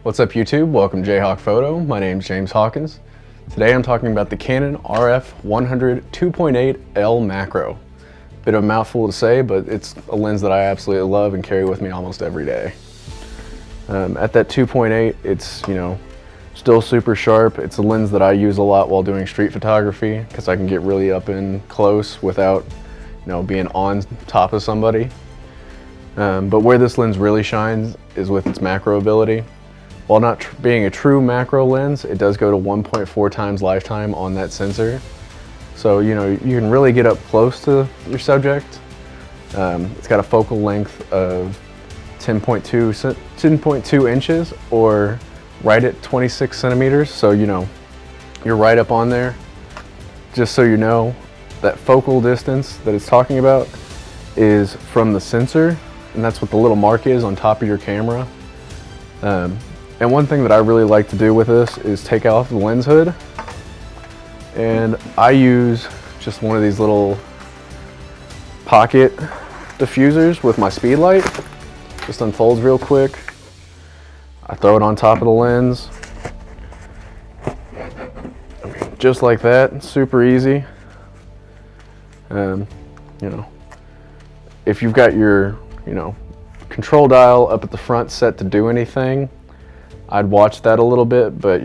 What's up YouTube? Welcome to Jayhawk Photo. My name is James Hawkins. Today I'm talking about the Canon RF 100 2.8 L Macro. Bit of a mouthful to say, but it's a lens that I absolutely love and carry with me almost every day. At that 2.8, it's still super sharp. It's a lens that I use a lot while doing street photography because I can get really up in close without being on top of somebody. But where this lens really shines is with its macro ability. While not being a true macro lens, it does go to 1.4 times lifetime on that sensor. So you can really get up close to your subject. It's got a focal length of 10.2 inches, or right at 26 centimeters. So you're right up on there. Just so you know, that focal distance that it's talking about is from the sensor, and that's what the little mark is on top of your camera. And one thing that I really like to do with this is take off the lens hood, and I use just one of these little pocket diffusers with my speed light. Just unfolds real quick. I throw it on top of the lens, just like that. Super easy. If you've got your control dial up at the front set to do anything, I'd watch that a little bit, but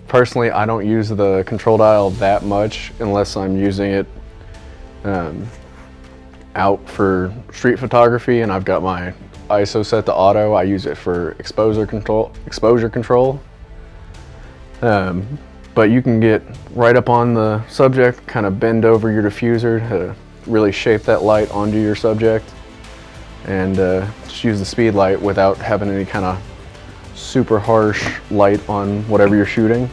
personally I don't use the control dial that much unless I'm using it out for street photography and I've got my ISO set to auto. I use it for exposure control. But you can get right up on the subject, kind of bend over your diffuser to really shape that light onto your subject, and just use the speed light without having any kind of super harsh light on whatever you're shooting.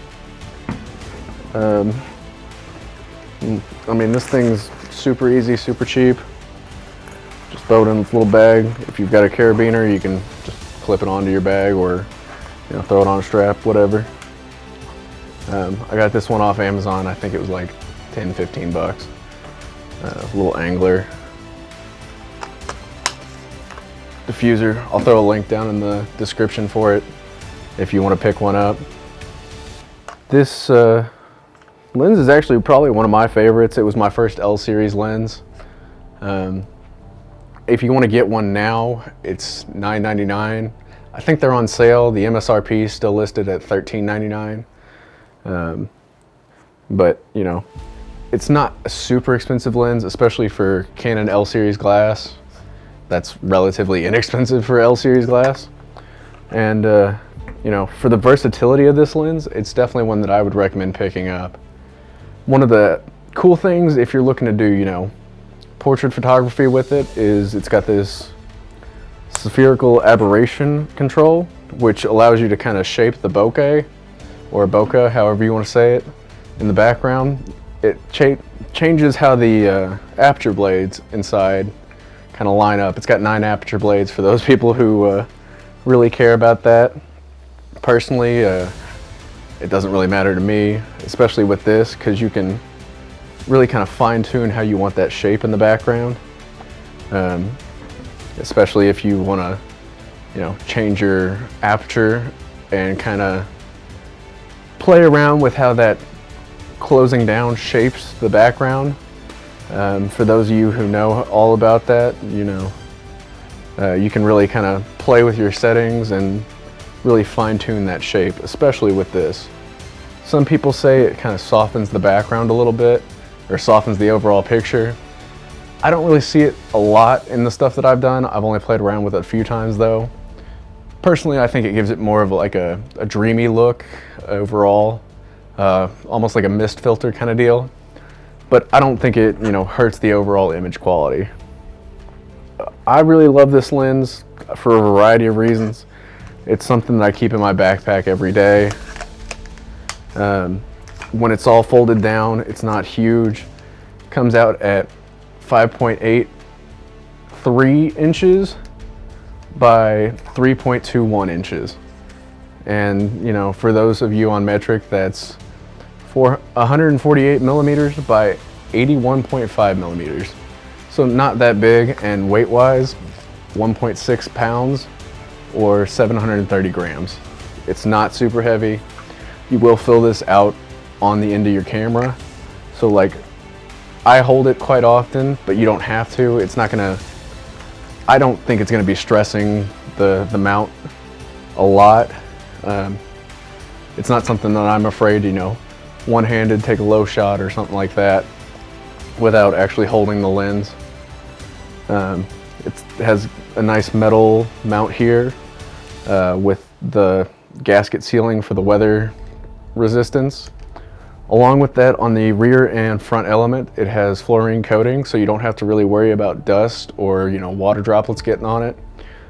This thing's super easy, super cheap. Just throw it in this little bag. If you've got a carabiner, you can just clip it onto your bag, or throw it on a strap, whatever. I got this one off Amazon. I think it was like 10-15 bucks. A little angler diffuser. I'll throw a link down in the description for it if you want to pick one up. This lens is actually probably one of my favorites. It was my first L series lens. If you want to get one now, it's $9.99. I think they're on sale. The MSRP is still listed at $13.99. But it's not a super expensive lens, especially for Canon L series glass. That's relatively inexpensive for L series glass. And for the versatility of this lens, it's definitely one that I would recommend picking up. One of the cool things, if you're looking to do portrait photography with it, is it's got this spherical aberration control, which allows you to kind of shape the bokeh, or bokeh, however you want to say it, in the background. It changes how the aperture blades inside kind of line up. It's got 9 aperture blades for those people who really care about that. Personally, it doesn't really matter to me, especially with this, because you can really kind of fine tune how you want that shape in the background. Especially if you want to, change your aperture and kind of play around with how that closing down shapes the background. For those of you who know all about that, you can really kind of play with your settings and really fine-tune that shape, especially with this. Some people say it kind of softens the background a little bit, or softens the overall picture. I don't really see it a lot in the stuff that I've done. I've only played around with it a few times though. Personally, I think it gives it more of like a dreamy look overall, almost like a mist filter kind of deal. But I don't think it hurts the overall image quality. I really love this lens for a variety of reasons. It's something that I keep in my backpack every day. When it's all folded down, it's not huge. Comes out at 5.83 inches by 3.21 inches. And for those of you on metric, that's 148 millimeters by 81.5 millimeters. So not that big, and weight-wise, 1.6 pounds or 730 grams. It's not super heavy. You will fill this out on the end of your camera. So like, I hold it quite often, but you don't have to. It's not gonna, I don't think it's gonna be stressing the mount a lot. It's not something that I'm afraid, you know, one-handed take a low shot or something like that without actually holding the lens. It has a nice metal mount here with the gasket sealing for the weather resistance. Along with that, on the rear and front element, it has fluorine coating, so you don't have to really worry about dust or, you know, water droplets getting on it.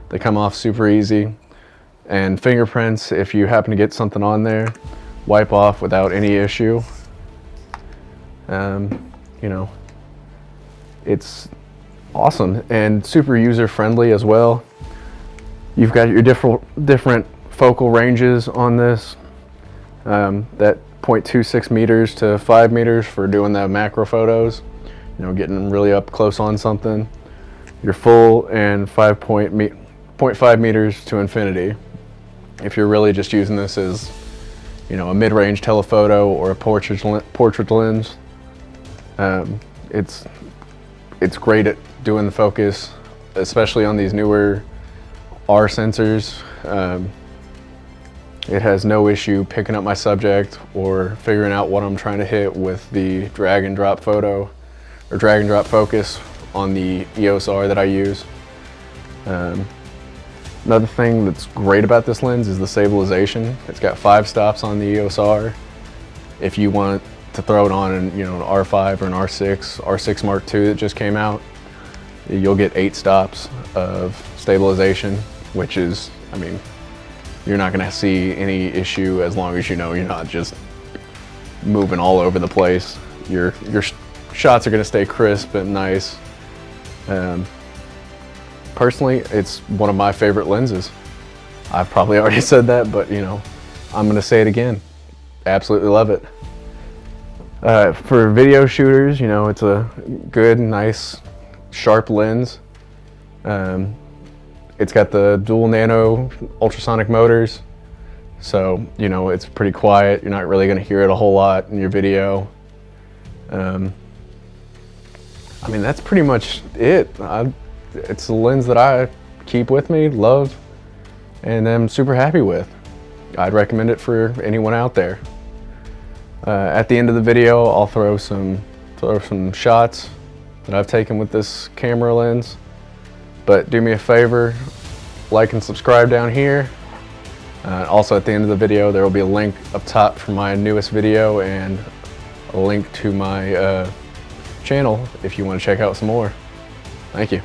They come off super easy. And fingerprints, if you happen to get something on there, wipe off without any issue. You know, it's awesome and super user-friendly as well. You've got your different focal ranges on this. That 0.26 meters to 5 meters for doing the macro photos, you know, getting really up close on something. Your full and 0.5 meters to infinity. If you're really just using this as, you know, a mid-range telephoto or a portrait lens, it's great at doing the focus, especially on these newer R sensors. It has no issue picking up my subject or figuring out what I'm trying to hit with the drag and drop photo or drag and drop focus on the EOS R that I use. Another thing that's great about this lens is the stabilization. It's got 5 stops on the EOS R. If you want to throw it on an, you know, an R5 or an R6 Mark II that just came out, you'll get 8 stops of stabilization, which is, I mean, you're not gonna see any issue as long as you know you're not just moving all over the place. Your shots are gonna stay crisp and nice. Personally, it's one of my favorite lenses. I've probably already said that, but you know, I'm gonna say it again. Absolutely love it. For video shooters, you know, it's a good, nice, sharp lens. It's got the dual nano ultrasonic motors, so you know it's pretty quiet. You're not really going to hear it a whole lot in your video. I mean, that's pretty much it. It's a lens that I keep with me, love, and am super happy with. I'd recommend it for anyone out there. At the end of the video, I'll throw some shots that I've taken with this camera lens. But do me a favor, like and subscribe down here. Also at the end of the video, there will be a link up top for my newest video and a link to my channel if you want to check out some more. Thank you.